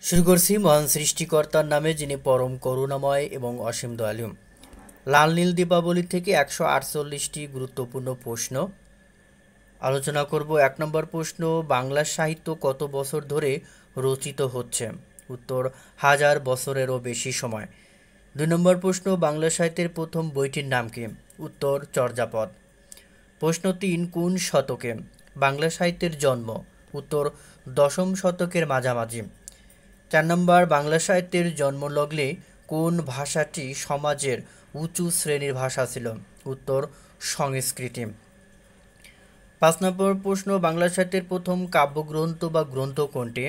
শুরু করছি মহান সৃষ্টিকর্তার নামে, যিনি পরম করুণাময় এবং অসীম দয়ালু। লাল নীল দীপাবলি থেকে 148টি গুরুত্বপূর্ণ প্রশ্ন আলোচনা করব। 1 নম্বর প্রশ্ন, বাংলা সাহিত্য কত বছর ধরে রচিত হচ্ছে? উত্তর, হাজার বছরেরও বেশি সময়। 2 নম্বর প্রশ্ন, বাংলা সাহিত্যের প্রথম বইটির নাম কি? উত্তর, চর্যাপদ। প্রশ্ন 3, কোন শতকে বাংলা সাহিত্যের জন্ম? উত্তর, দশম শতকের মাঝামাঝি। 4 নম্বর, বাংলা সাহিত্যের জন্মলগ্নে কোন ভাষাটি সমাজের উঁচু শ্রেণীর ভাষা ছিল? উত্তর, সংস্কৃতি। 5 নম্বর প্রশ্ন, বাংলা সাহিত্যের প্রথম কাব্যগ্রন্থ বা গ্রন্থ কোনটি?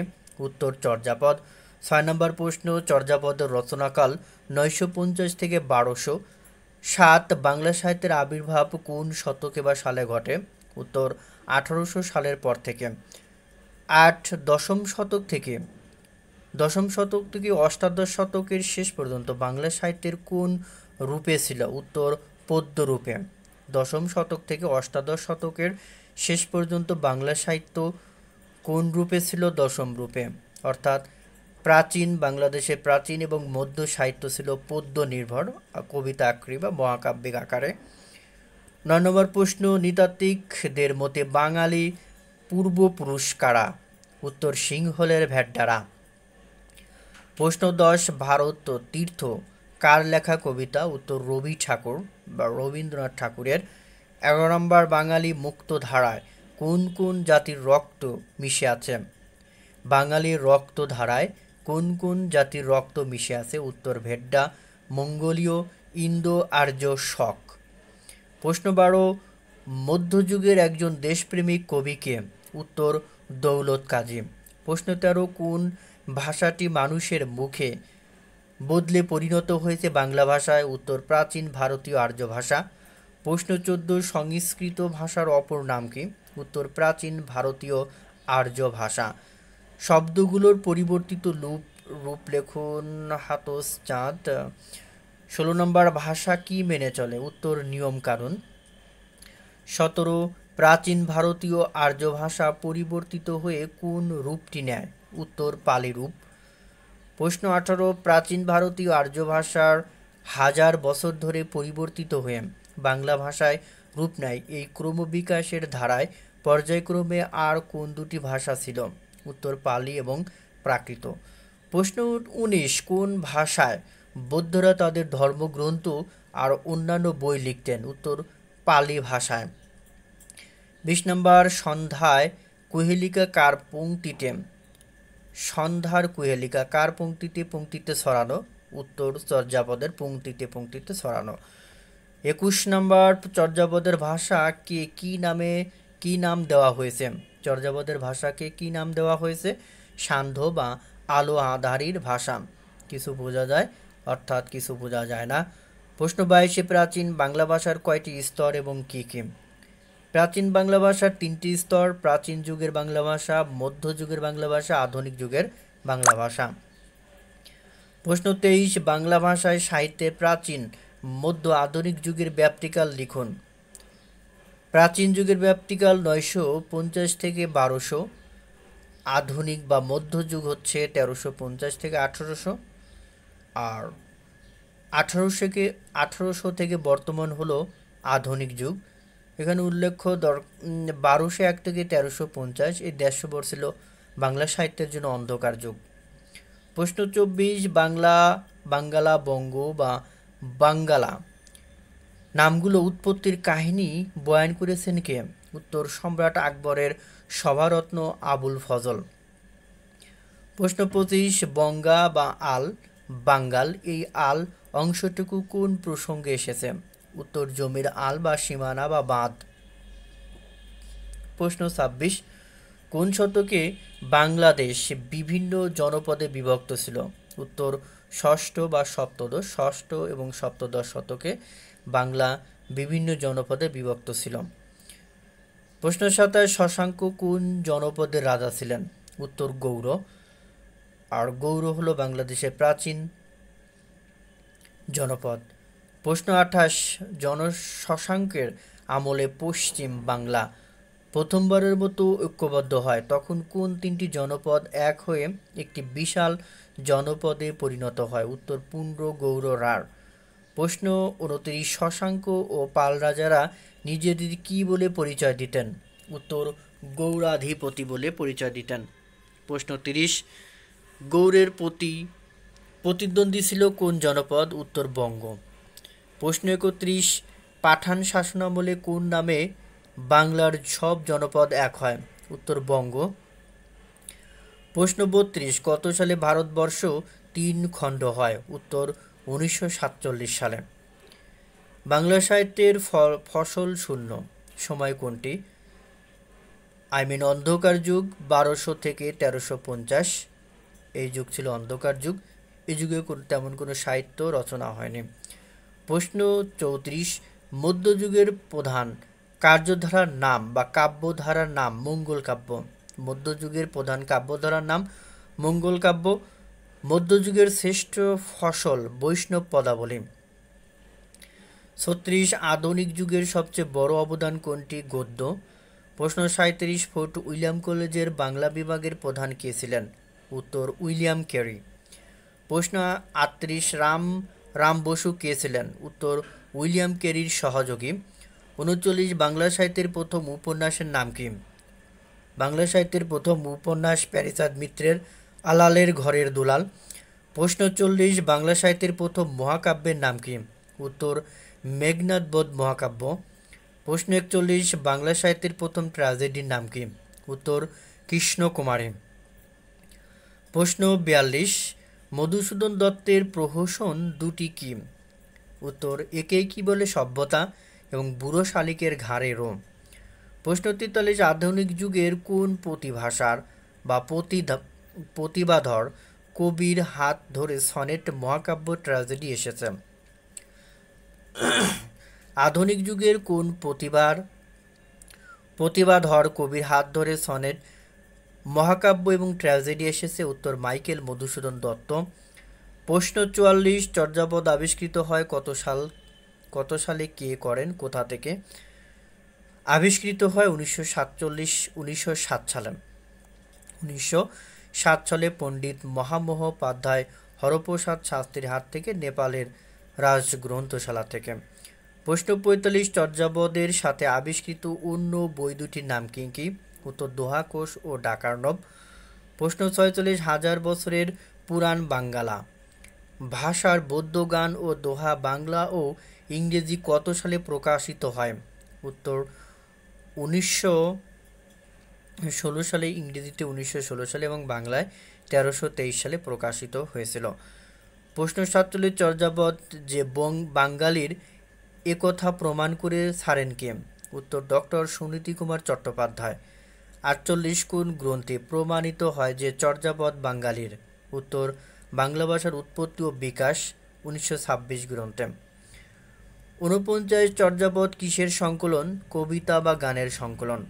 উত্তর, চর্যাপদ। 6 নম্বর প্রশ্ন, চর্যাপদের রচনাকাল 950 থেকে 1200। 7, বাংলা সাহিত্যের আবির্ভাব কোন শতকে বা সালে ঘটে? উত্তর, 1800 সালের পর থেকে। 8, দশম শতক থেকে অষ্টাদশ শতকের শেষ পর্যন্ত বাংলা সাহিত্যের কোন রূপে ছিল? উত্তর, পদ্য রূপে। দশম শতক থেকে অষ্টাদশ শতকের শেষ পর্যন্ত বাংলা সাহিত্য কোন রূপে ছিল? দশম রূপে। অর্থাৎ প্রাচীন বাংলাদেশের প্রাচীন এবং মধ্য সাহিত্য ছিল পদ্য নির্ভর, কবিতা আকারে বা মহাকাব্যিক আকারে। 9 নম্বর প্রশ্ন, নৃতাত্ত্বিকদের মতে বাঙালি পূর্বপুরুষ কারা? উত্তর, সিংহলের ভেড্ডারা। প্রশ্ন 10, ভারত তীর্থ কার লেখা কবিতা? উত্তর, রবি ঠাকুর বা রবীন্দ্রনাথ ঠাকুরের। 11 নম্বর, বাঙালি মুক্তধারায় কোন কোন জাতির রক্ত মিশে আছে? বাঙালির রক্তধারায় কোন কোন জাতির রক্ত মিশে আছে? উত্তর, ভেড্ডা, মঙ্গোলীয়, ইন্দো আর্য, শক। প্রশ্ন 12, মধ্যযুগের একজন দেশপ্রেমিক কবি কে? উত্তর, দৌলত কাজী। প্রশ্ন 13, কোন ভাষাটি মানুষের মুখে বদলে পরিণত হয়েছে বাংলা ভাষায়? উত্তর, প্রাচীন ভারতীয় আর্য ভাষা। প্রশ্ন 14, সংস্কৃত ভাষার অপর নাম কি? উত্তর, প্রাচীন ভারতীয় আর্য ভাষা। শব্দগুলোর পরিবর্তিত রূপ লেখুন। হাতস চাঁদ। 16 নম্বর, ভাষা কি মেনে চলে? উত্তর, নিয়ম কানুন। 17, প্রাচীন ভারতীয় আর্য ভাষা পরিবর্তিত হয়ে কোন রূপটি নেয়? উত্তর, পালি রূপ। প্রশ্ন 18, প্রাচীন ভারতীয় আর্য ভাষার হাজার বছর ধরে পরিবর্তিত হয়ে বাংলা ভাষায় রূপ নেয় এই ক্রমবিকাশের ধারায় পর্যায়ক্রমে আর কোন দুটি ভাষা ছিল? উত্তর, পালি এবং প্রাকৃত। প্রশ্ন 19, কোন ভাষায় বৌদ্ধরা তাদের ধর্মগ্রন্থ আর অন্যান্য বই লিখতেন? উত্তর, পালি ভাষায়। 20 নম্বর, সন্ধ্যায় কুহেলিকা কার পংক্তিতে? সন্ধ্যার কুহেলিকা কার পংক্তিতে ছড়ানো? উত্তর, চর্যাপদের পংক্তিতে ছড়ানো। 21 নম্বর, চর্যাপদের ভাষাকে কি নাম দেওয়া হয়েছে? চর্যাপদের ভাষাকে কি নাম দেওয়া হয়েছে? সান্ধ্য বা আলো আঁধারির ভাষা। কিছু বোঝা যায় অর্থাৎ কিছু বোঝা যায় না। প্রশ্ন 22, প্রাচীন বাংলা ভাষার কয়টি স্তর এবং কি কি? প্রাচীন বাংলা ভাষার 3টি স্তর: প্রাচীন যুগের বাংলা ভাষা, মধ্যযুগের বাংলা ভাষা, আধুনিক যুগের বাংলা ভাষা। প্রশ্ন 23, বাংলা ভাষায় সাহিত্যের প্রাচীন, মধ্য, আধুনিক যুগের ব্যাপ্তিকাল লিখুন। প্রাচীন যুগের ব্যাপ্তিকাল 950 থেকে 1200, আধুনিক বা মধ্যযুগ হচ্ছে 1350 থেকে 1800, আর 1800 থেকে বর্তমান হলো আধুনিক যুগ। এখানে উল্লেখ্য 1201 থেকে 1350 এই 150 বছর ছিল বাংলা সাহিত্যের জন্য অন্ধকার যুগ। প্রশ্ন 24, বাঙ্গালা, বঙ্গ বা বাঙ্গালা নামগুলো উৎপত্তির কাহিনী বয়ান করেছেন কে? উত্তর, সম্রাট আকবরের সভারত্ন আবুল ফজল। প্রশ্ন 25, বঙ্গা বা বাঙ্গাল এই আল অংশটুকু কোন প্রসঙ্গে এসেছে? উত্তর, জমির আল বা সীমানা বা বাঁধ। প্রশ্ন 26, কোন শতকে বাংলাদেশ বিভিন্ন জনপদে বিভক্ত ছিল? উত্তর, ষষ্ঠ এবং সপ্তদশ শতকে বাংলা বিভিন্ন জনপদে বিভক্ত ছিল। প্রশ্ন 27, শশাঙ্ক কোন জনপদের রাজা ছিলেন? উত্তর, গৌড়। আর গৌড় হলো বাংলাদেশের প্রাচীন জনপদ। প্রশ্ন 28, শশাঙ্কের আমলে পশ্চিম বাংলা প্রথমবারের মতো ঐক্যবদ্ধ হয় তখন কোন তিনটি জনপদ এক হয়ে একটি বিশাল জনপদে পরিণত হয়? উত্তর পুন্ড, গৌড়, রাঢ়। প্রশ্ন 29, শশাঙ্ক ও পাল রাজারা নিজেদের কী বলে পরিচয় দিতেন? উত্তর গৌড়াধিপতি বলে পরিচয় দিতেন। প্রশ্ন 30, গৌড়ের প্রতিদ্বন্দ্বী ছিল কোন জনপদ? উত্তর বঙ্গ। প্রশ্ন 31, পাঠান শাসনামলে কোন নামে বাংলার সব জনপদ এক হয়? উত্তর বঙ্গ। প্রশ্ন 32, কত সালে ভারতবর্ষ 3 খণ্ড হয়? উত্তর 1947 সালে। বাংলা সাহিত্যের ফসল শূন্য সময় কোনটি? অন্ধকার যুগ 1200 থেকে 1350, এই যুগ ছিল অন্ধকার যুগ। এই যুগে তেমন কোনো সাহিত্য রচনা হয়নি। প্রশ্ন 34, মধ্যযুগের প্রধান কার্যধারার নাম বা কাব্যধারার নাম মঙ্গল কাব্য। মধ্যযুগের প্রধান কাব্যধারার নাম মঙ্গল কাব্য। মধ্যযুগের শ্রেষ্ঠ ফসল বৈষ্ণব পদাবলী। 36, আধুনিক যুগের সবচেয়ে বড় অবদান কোনটি? গদ্য। প্রশ্ন 37, ফোর্ট উইলিয়াম কলেজের বাংলা বিভাগের প্রধান কে ছিলেন? উত্তর উইলিয়াম ক্যারি। প্রশ্ন 38, রাম বসু কে ছিলেন? উত্তর উইলিয়াম ক্যারির সহযোগী। 39, বাংলা সাহিত্যের প্রথম উপন্যাসের নাম কি? বাংলা সাহিত্যের প্রথম উপন্যাস প্যারীচাঁদ মিত্রের আলালের ঘরের দুলাল। প্রশ্ন 40, বাংলা সাহিত্যের প্রথম মহাকাব্যের নাম কি? উত্তর মেঘনাদ বধ মহাকাব্য। প্রশ্ন 41, বাংলা সাহিত্যের প্রথম ট্র্যাজেডির নাম কি? উত্তর কৃষ্ণকুমারী। প্রশ্ন 42, মধুসূদন দত্তের প্রহসন দুটি কি? উত্তর একেই কি বলে সভ্যতা এবং বুড়ো শালিকের ঘাড়ে রোম। প্রশ্ন 43, আধুনিক যুগের কোন প্রতিভাসার বা প্রতিভাধর কবির হাত ধরে সনেট মহাকাব্য ট্র্যাজেডি এসেছে? আধুনিক যুগের কোন প্রতিভাধর কবির হাত ধরে সনেট মহাকাব্য এবং ট্র্যাজেডি এসেছে? উত্তর মাইকেল মধুসূদন দত্ত। প্রশ্ন 44, চর্যাপদ আবিষ্কৃত হয় কত সালে কে করেন কোথা থেকে? আবিষ্কৃত হয় 1907 সালে। 1907 সালে পণ্ডিত মহামহোপাধ্যায় হরপ্রসাদ শাস্ত্রীর হাত থেকে নেপালের রাজগ্রন্থশালা থেকে। প্রশ্ন 45, চর্যাপদের সাথে আবিষ্কৃত অন্য বই দুটির নাম কি কি? উত্তর দোহাকোষ ও ডাকার্ণব। প্রশ্ন 46, হাজার বছরের পুরাণ বাঙ্গালা ভাষার বৌদ্ধ গান ও দোহা বাংলা ও ইংরেজি কত সালে প্রকাশিত হয়? উত্তর 1916 সালে, ইংরেজিতে 1916 সালে এবং বাংলায় 1323 সালে প্রকাশিত হয়েছিল। প্রশ্ন 47, চর্যাপদ যে বাঙালির একথা প্রমাণ করে ছাড়েন কে? উত্তর ডক্টর সুনীতি কুমার চট্টোপাধ্যায়। 48, কোন গ্রন্থে প্রমাণিত হয় যে চর্যাপদ বাঙালির? উত্তর বাংলা ভাষার উৎপত্তি ও বিকাশ 1926 গ্রন্থে। 49, চর্যাপদ কিসের সংকলন? কবিতা বা গানের সংকলন।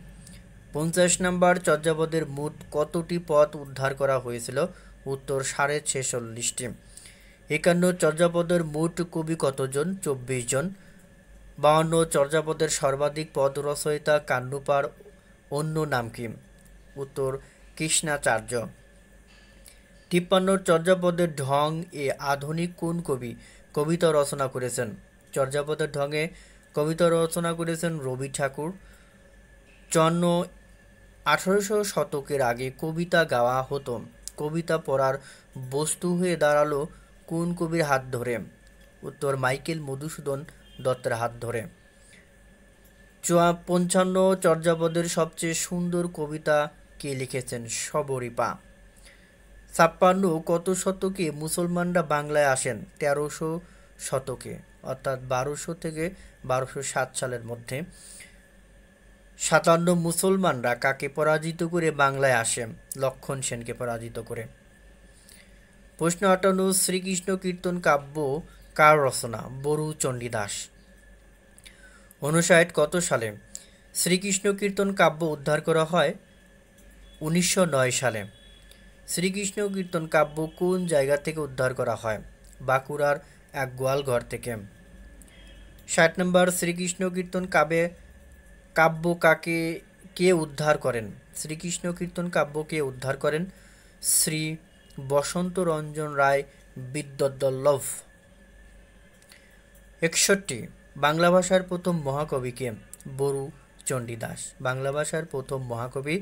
50 নম্বর, চর্যাপদের মোট কতটি পদ উদ্ধার করা হয়েছিল? উত্তর 46.5টি। 51, চর্যাপদের মোট কবি কতজন? 24 জন। 52, চর্যাপদের সর্বাধিক পদ রচয়িতা কান্নুপার অন্য নাম কি? উত্তর কৃষ্ণাচার্য। 53, চর্যাপদের ঢং এ আধুনিক কোন কবি কবিতা রচনা করেছেন? চর্যাপদের ঢঙে কবিতা রচনা করেছেন রবি ঠাকুর। 54, 1800 শতকের আগে কবিতা গাওয়া হতো। কবিতা পড়ার বস্তু হয়ে দাঁড়ালো কোন কবির হাত ধরে? উত্তর মাইকেল মধুসূদন দত্তের হাত ধরে। 55, চর্যাপদের সবচেয়ে সুন্দর কবিতা কে লিখেছেন? শবরীপা। 56, কত শতকে মুসলমানরা বাংলায় আসেন? 1300 শতকে, অর্থাৎ 1200 থেকে 1207 সালের মধ্যে। 57, মুসলমানরা কাকে পরাজিত করে বাংলায় আসে? লক্ষণ সেনকে পরাজিত করে। প্রশ্ন 58, শ্রীকৃষ্ণ কীর্তন কাব্য কার রচনা? বরু চণ্ডীদাস। 59, কত সালে শ্রীকৃষ্ণ কীর্তন কাব্য উদ্ধার করা হয়? 1909 সালে। শ্রীকৃষ্ণ কীর্তন কাব্য কোন জায়গা থেকে উদ্ধার করা হয়? বাঁকুড়ার এক গোয়ালঘর থেকে। 60 নম্বর, শ্রীকৃষ্ণ কীর্তন কাব্য কে উদ্ধার করেন? শ্রীকৃষ্ণ কীর্তন কাব্য কে উদ্ধার করেন? শ্রী বসন্ত রঞ্জন রায় বিদ্যোদ্বল্লভ। 61 বাংলা ভাষার প্রথম মহাকবি কে? বরু চণ্ডীদাস। বাংলা ভাষার প্রথম মহাকবি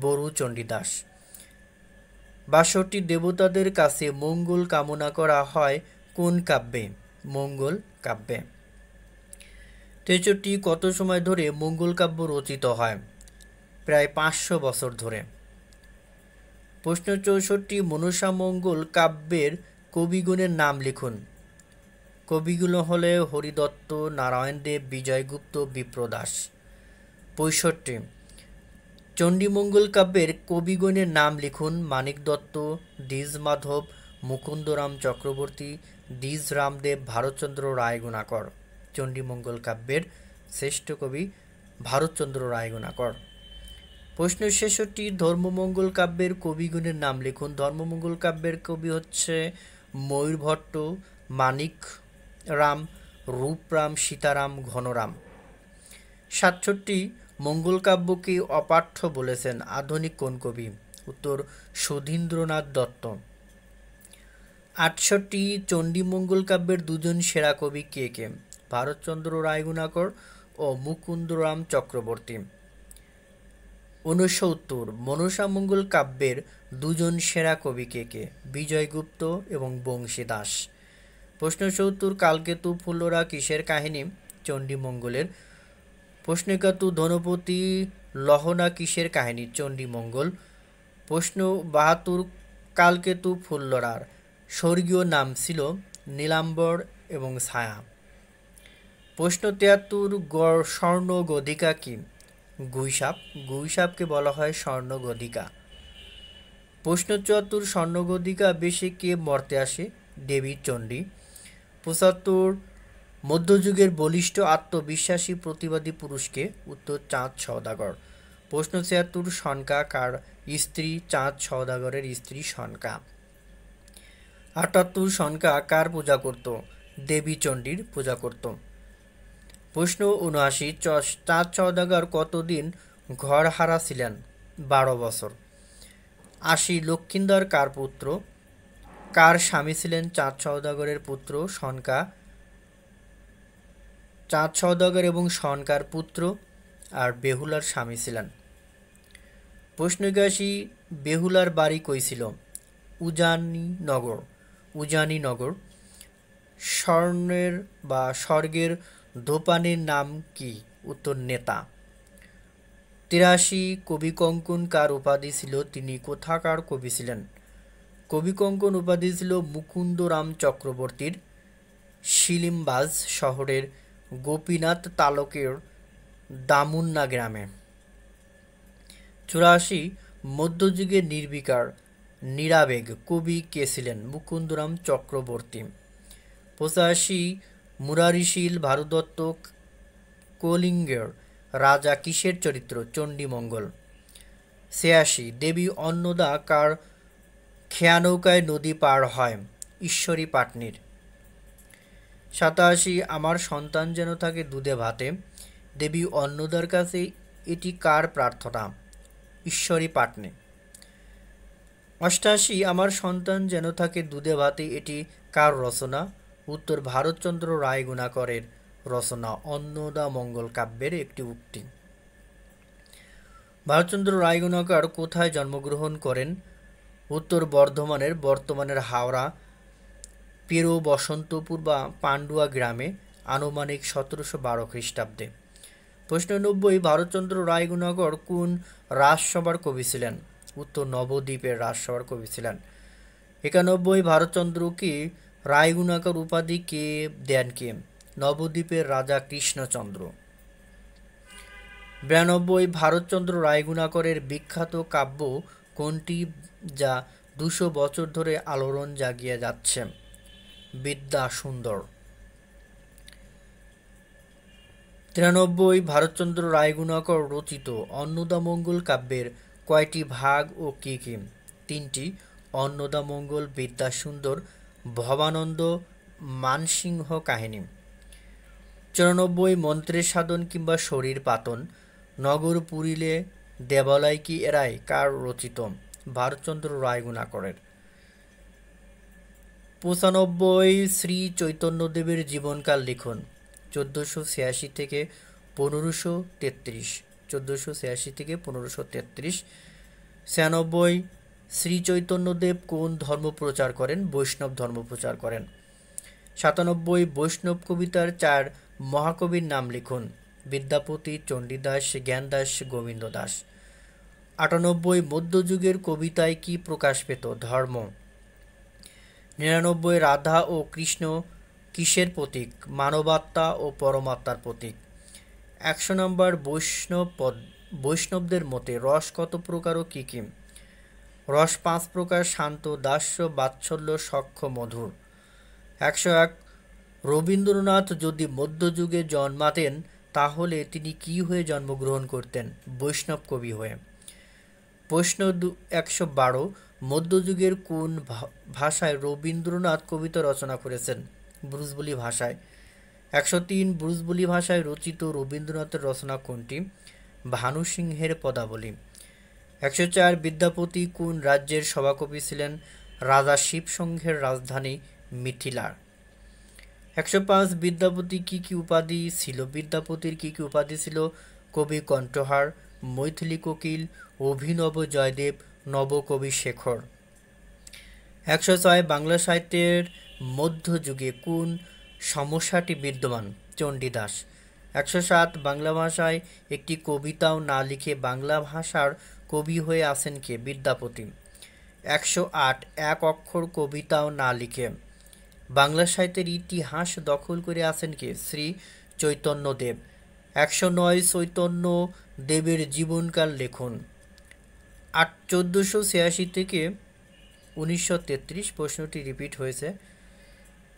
বরু চণ্ডীদাস। 62 দেবতাদের কাছে মঙ্গল কামনা করা হয় কোন কাব্যে? মঙ্গল কাব্যে। 63 কত সময় ধরে মঙ্গল কাব্য রচিত হয়? প্রায় 500 বছর ধরে। প্রশ্ন 64 মনসা মঙ্গল কাব্যের কবিগণের নাম লিখুন। কবিগুলো হলে হরিদত্ত, নারায়ণ দেব, বিজয়গুপ্ত, বিপ্রদাস। 65 চণ্ডীমঙ্গল কাব্যের কবিগণের নাম লিখুন। মানিক দত্ত, দ্বিজ মাধব, মুকুন্দরাম চক্রবর্তী, দ্বিজ রামদেব, ভারতচন্দ্র রায়গুণাকর। চণ্ডীমঙ্গল কাব্যের শ্রেষ্ঠ কবি ভারতচন্দ্র রায়গুণাকর। প্রশ্ন 66 ধর্মমঙ্গল কাব্যের কবিগণের নাম লিখুন। ধর্মমঙ্গল কাব্যের কবি হচ্ছে ময়ূর ভট্ট, মানিক রাম, রূপরাম, সীতারাম, ঘনরাম। 67 মঙ্গল কাব্যকে অপাঠ্য বলেছেন আধুনিক কোন কবি? উত্তর সুধীন্দ্রনাথ দত্ত। 68 চণ্ডীমঙ্গল কাব্যের দুজন সেরা কবি কে কে? ভারতচন্দ্র রায়গুণাকর ও মুকুন্দরাম চক্রবর্তী। 69 মনসা মঙ্গল কাব্যের দুজন সেরা কবি কে কে? বিজয়গুপ্ত এবং বংশীদাস। প্রশ্ন 70 কালকেতু ফুল্লরা কিসের কাহিনী? চণ্ডীমঙ্গলের। প্রশ্ন 71 ধনপতি লহনা কিসের কাহিনী? চণ্ডীমঙ্গল। প্রশ্ন 72 কালকেতু ফুল্লরার স্বর্গীয় নাম ছিল নীলাম্বর এবং ছায়া। প্রশ্ন 73 স্বর্ণগদিকা কি? গুইসাপ। গুইসাপকে বলা হয় স্বর্ণগদিকা। প্রশ্ন 74 স্বর্ণগদিকা বেশে কে মর্তে আসে? দেবী চণ্ডী। 75 মধ্যযুগের বলিষ্ঠ আত্মবিশ্বাসী প্রতিবাদী পুরুষকে? উত্তর চাঁদ সওদাগর। প্রশ্ন 76 সনকা কার স্ত্রী? চাঁদ সওদাগরের স্ত্রী সনকা। 78 সনকা কার পূজা করত? দেবী চণ্ডীর পূজা করত। প্রশ্ন 79 চাঁদ সওদাগর কতদিন ঘর হারা ছিলেন? 12 বছর। 80 লক্ষিন্দর কার পুত্র? কার স্বামী ছিলেন চাঁদ সওদাগরের পুত্র? সনকা। চাঁদ সওদাগর এবং সনকার পুত্র আর বেহুলার স্বামী ছিলেন। প্রশ্ন 81 বেহুলার বাড়ি কই ছিল? উজানিনগর। উজানিনগর। স্বর্ণের বা স্বর্গের ধোপানের নাম কি? উত্তর নেতা। 83 কবি কঙ্কন কার উপাধি ছিল? তিনি কোথাকার কবি ছিলেন? কবি কঙ্কন উপাধি ছিল মুকুন্দরাম চক্রবর্তীর শিলিমবাজ শহরের গোপীনাথ তালুকের দামুন্না গ্রামে। 84 মধ্যযুগের নির্বিকার নিরাবেগ কবি কে ছিলেন? মুকুন্দরাম চক্রবর্তী। 85 মুরারিশীল ভারতদত্ত কলিঙ্গের রাজা কিসের চরিত্র? চণ্ডীমঙ্গল। 86 দেবী অন্নদা কার খেয়ানৌকায় নদী পার হয়? ঈশ্বরী পাটনির। 87 আমার সন্তান যেন থাকে দুধে ভাতে। দেবী অন্নদার কাছে এটি কার প্রার্থনা? ঈশ্বরী পাটনি। 88 আমার সন্তান যেন থাকে দুধে ভাতে এটি কার রচনা? উত্তর ভারতচন্দ্র রায়গুণাকরের রচনা অন্নদা মঙ্গল কাব্যের একটি উক্তি। ভারতচন্দ্র রায়গুণাকর কোথায় জন্মগ্রহণ করেন? উত্তর বর্ধমানের বর্তমানের হাওড়া পেরো বসন্তপুর বা পান্ডুয়া গ্রামে আনুমানিক 1712 খ্রিস্টাব্দে। প্রশ্ন 90 ভারতচন্দ্র রায়গুণাকর কোন রাজসভার কবি ছিলেন? উত্তর নবদ্বীপের রাজসভার কবি ছিলেন। 91 ভারতচন্দ্রকে রায়গুণাকর উপাধি কে দেন কে? নবদ্বীপের রাজা কৃষ্ণচন্দ্র। 92 ভারতচন্দ্র রায়গুণাকরের বিখ্যাত কাব্য কোনটি যা 200 বছর ধরে আলোড়ন জাগিয়ে যাচ্ছে? বিদ্যা সুন্দর। 93 ভারতচন্দ্র রায়গুণাকর রচিত অন্নদামঙ্গল কাব্যের কয়টি ভাগ ও কি কি? 3টি। অন্নদামঙ্গল, বিদ্যাসুন্দর, ভবানন্দ, মানসিংহ কাহিনী। 94 মন্ত্রের সাধন কিংবা শরীর পাতন নগর পুরিলে দেবালয় কি এরাই কার রচিত? ভারতচন্দ্র রায়গুণাকরের। 95 শ্রী চৈতন্যদেবের জীবনকাল লিখুন। 1486 থেকে 1533। 1486 থেকে 1533। 96 শ্রী চৈতন্যদেব কোন ধর্ম প্রচার করেন? বৈষ্ণব ধর্ম প্রচার করেন। 97 বৈষ্ণব কবিতার 4 মহাকবির নাম লিখুন। বিদ্যাপতি, চণ্ডীদাস, জ্ঞানদাস, গোবিন্দ দাস। 98 মধ্যযুগের কবিতায় কি প্রকাশ পেত? ধর্ম। 99 রাধা ও কৃষ্ণ কিসের প্রতীক? মানবাত্মা ও পরমাত্মার প্রতীক। 100 নম্বর বৈষ্ণবদের মতে রস কত প্রকার ও কী কী? রস 5 প্রকার: শান্ত, দাস্য, বাৎসল্য, সখ্য, মধুর। 101 রবীন্দ্রনাথ যদি মধ্যযুগে জন্মাতেন তাহলে তিনি কি হয়ে জন্মগ্রহণ করতেন? বৈষ্ণব কবি হয়ে। প্রশ্ন 112 মধ্যযুগের কোন ভাষায় রবীন্দ্রনাথ কবিতা রচনা করেছেন? ব্রজবুলি ভাষায়। 103 ব্রজবুলি ভাষায় রচিত রবীন্দ্রনাথের রচনা কোনটি? ভানু সিংহের পদাবলী। 104 বিদ্যাপতি কোন রাজ্যের সভাকবি ছিলেন? রাজা শিবসংঘের রাজধানী মিথিলার। 105 বিদ্যাপতি কি কি উপাধি ছিল? বিদ্যাপতির কি কি উপাধি ছিল? কবি কণ্ঠহার, মৈথিলী কোকিল, অভিনব জয়দেব, নবকবি শেখর। 106 বাংলা সাহিত্যের মধ্যযুগে কোন সমস্যাটি বিদ্যমান? চণ্ডীদাস। 107 বাংলা ভাষায় একটি কবিতাও না লিখে বাংলা ভাষার কবি হয়ে আছেন কে? বিদ্যাপতি। 108 এক অক্ষর কবিতাও না লিখে বাংলা সাহিত্যের ইতিহাস দখল করে আছেন কে? শ্রী চৈতন্যদেব। 109 চৈতন্য দেবের জীবনকাল লিখুন। 1486 থেকে 1933। প্রশ্নটি রিপিট হয়েছে,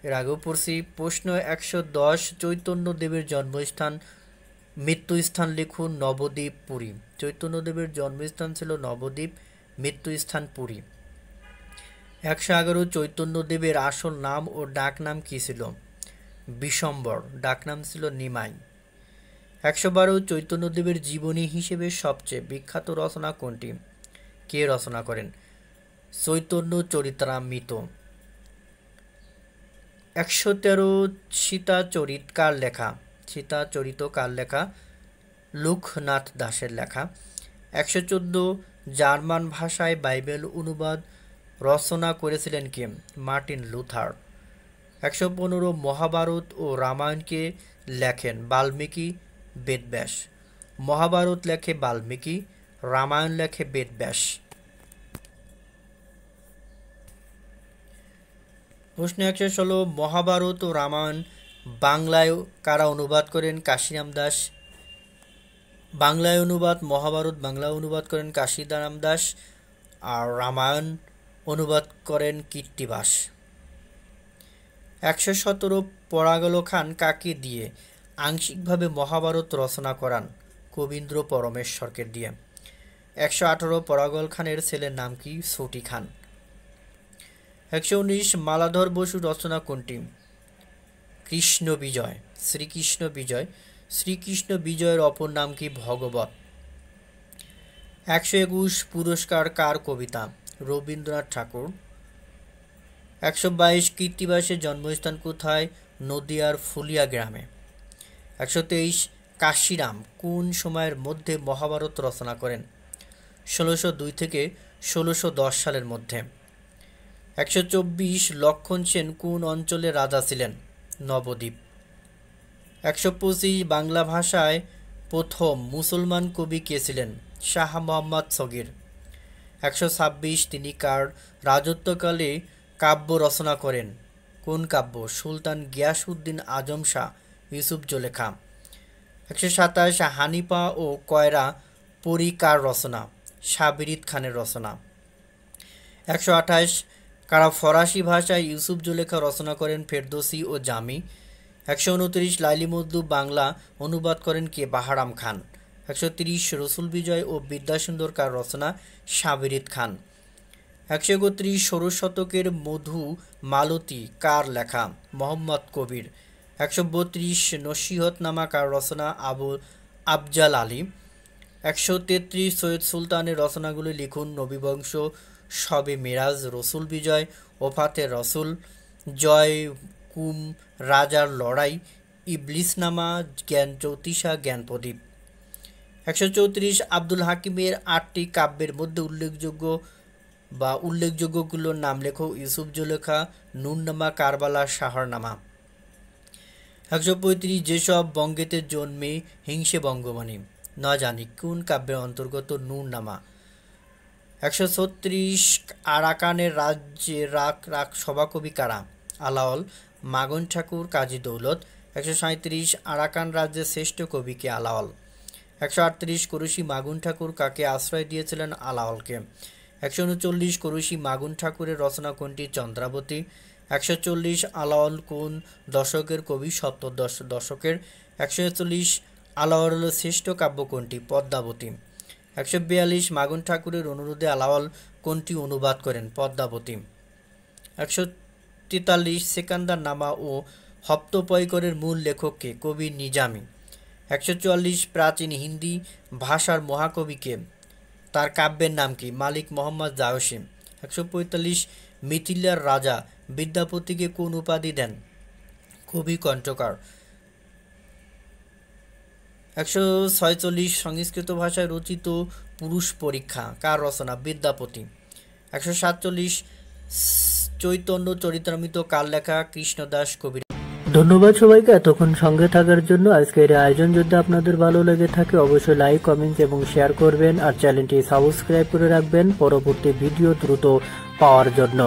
এর আগেও পড়ছি। প্রশ্ন 110 চৈতন্যদেবের জন্মস্থান মৃত্যুস্থান লিখুন। নবদ্বীপ, পুরী। চৈতন্যদেবের জন্মস্থান ছিল নবদ্বীপ, মৃত্যুস্থান পুরী। 111 চৈতন্যদেবের আসল নাম ও ডাক নাম কি ছিল? বিশম্বর, ডাকনাম ছিল নিমাই। 112 চৈতন্যদেবের জীবনী হিসেবে সবচেয়ে বিখ্যাত রচনা কোনটি? কে রচনা করেন? চৈতন্য চরিতামৃত। 113 সীতাচরিত কার লেখা? সীতাচরিত কার লেখা? লোকনাথ দাসের লেখা। 114 জার্মান ভাষায় বাইবেল অনুবাদ রচনা করেছিলেন কে? Martin Luther. 115 মহাভারত ও রামায়ণকে লেখেন বাল্মীকি, বেদব্যাস। মহাভারত লেখে বাল্মীকি, রামায়ণ লেখে বেদব্যাস। প্রশ্ন 116 মহাভারত ও রামায়ণ বাংলায় কারা অনুবাদ করেন? কাশিরাম দাস। বাংলায় অনুবাদ মহাভারত বাংলা অনুবাদ করেন কাশিরাম দাস, আর রামায়ণ অনুবাদ করেন কীর্তিবাস। 117 পরাগল খান কাকে দিয়ে আংশিকভাবে মহাভারত রচনা করান? কবীন্দ্র পরমেশ্বরকে দিয়ে। 118 পরাগল খানের ছেলের নাম কি? ছটি খান। 119 মালাধর বসু রচনা কোনটি? কৃষ্ণ বিজয়, শ্রীকৃষ্ণ বিজয়। শ্রীকৃষ্ণ বিজয়ের অপর নাম কি? ভগবত। 121 পুরস্কার কার কবিতা? রবীন্দ্রনাথ ঠাকুর। 122 কীর্তিবাসের জন্মস্থান কোথায়? নদিয়ার ফুলিয়া গ্রামে। 123 কাশিরাম কোন সময়ের মধ্যে মহাভারত রচনা করেন? 1602 থেকে 1610 সালের মধ্যে। 124 লক্ষণ সেন কোন অঞ্চলের রাজা ছিলেন? নবদ্বীপ। 125 বাংলা ভাষায় প্রথম মুসলমান কবি কে ছিলেন? শাহ মোহাম্মদ সগীর। 126 তিনি কার রাজত্বকালে কাব্য রচনা করেন? কোন কাব্য? সুলতান গিয়াসউদ্দিন আজম শাহ, ইউসুফ জুলেখা। 127 হানিফা ও কয়রা পরী কার রচনা? সাবিরিদ খানের রচনা। 128 কারা ফরাসি ভাষায় ইউসুফ জুলেখা রচনা করেন? ফেরদৌসী ও জামি। 129 লাইলি মজনু বাংলা অনুবাদ করেন কে? বাহারাম খান। 130 রসুল বিজয় ও বিদ্যাসুন্দর কার রচনা? সাবিরিদ খান। 131 ষোড়শ শতকের মধু মালতী কার লেখা? মোহাম্মদ কবির। 132 নসিহতনামা কার রচনা? আবু আফজাল আলী। 133 সৈয়দ সুলতানের রচনাগুলি লিখুন। নবীবংশ, শবে মিরাজ, রসুল বিজয়, ওফাতে রসুল, জয় কুম, রাজার লড়াই, ইবলিসনামা, জ্ঞান জ্যোতিষা, জ্ঞান প্রদীপ। 134 আব্দুল হাকিমের 8টি কাব্যের মধ্যে উল্লেখযোগ্যগুলোর নাম লেখো। ইউসুফ জুলেখা, নুরনামা, কারবালা, শাহরনামা। 135 যেসব বঙ্গেতে জন্মে হিংসে বঙ্গমণি, না জানি কোন কাব্যের অন্তর্গত নুরনামা। 136 আরাকানের রাজ্যে রাগ সভাকবি কারা? আলাওল, মাগন ঠাকুর, কাজী দৌলত। 137 আরাকান রাজ্যের শ্রেষ্ঠ কবি কে? আলাওল। 138 কুরুশি মাগুন ঠাকুর কাকে আশ্রয় দিয়েছিলেন? আলাওলকে। 139 কুরুশি মাগুন ঠাকুরের রচনা কোনটি? চন্দ্রাবতী। 140 আলাওল কোন দশকের কবি? সপ্তদশ দশকের। 141 আলাওলের শ্রেষ্ঠ কাব্য কোনটি? পদ্মাবতী। 142 মাগুন ঠাকুরের অনুরোধে আলাওল কোনটি অনুবাদ করেন? পদ্মাবতী। 143 সেকান্দার নামা ও হপ্তপয়করের মূল লেখক কে? কবি নিজামি। 144 প্রাচীন হিন্দি ভাষার মহাকবি কে? তার কাব্যের নাম কি? মালিক মোহাম্মদ জায়সী। 145 মিথিলার রাজা বিদ্যাপতিকে কোন উপাধি দেন? কবি কণ্ঠকার। 146 সংস্কৃত ভাষায় রচিত পুরুষ পরীক্ষা কার রচনা? বিদ্যাপতি। 147 চৈতন্য চরিতামৃত কার লেখা? কৃষ্ণদাস কবির। ধন্যবাদ সবাইকে এতক্ষণ সঙ্গে থাকার জন্য। আজকের এই আয়োজন যদি আপনাদের ভালো লেগে থাকে অবশ্যই লাইক, কমেন্ট এবং শেয়ার করবেন, আর চ্যানেলটি সাবস্ক্রাইব করে রাখবেন পরবর্তী ভিডিও দ্রুত পাওয়ার জন্য।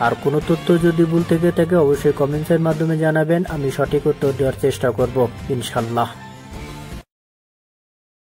আর কোনো তথ্য যদি ভুল থেকে থাকে অবশ্যই কমেন্টসের মাধ্যমে জানাবেন, আমি সঠিক উত্তর দেওয়ার চেষ্টা করব ইনশাল্লাহ।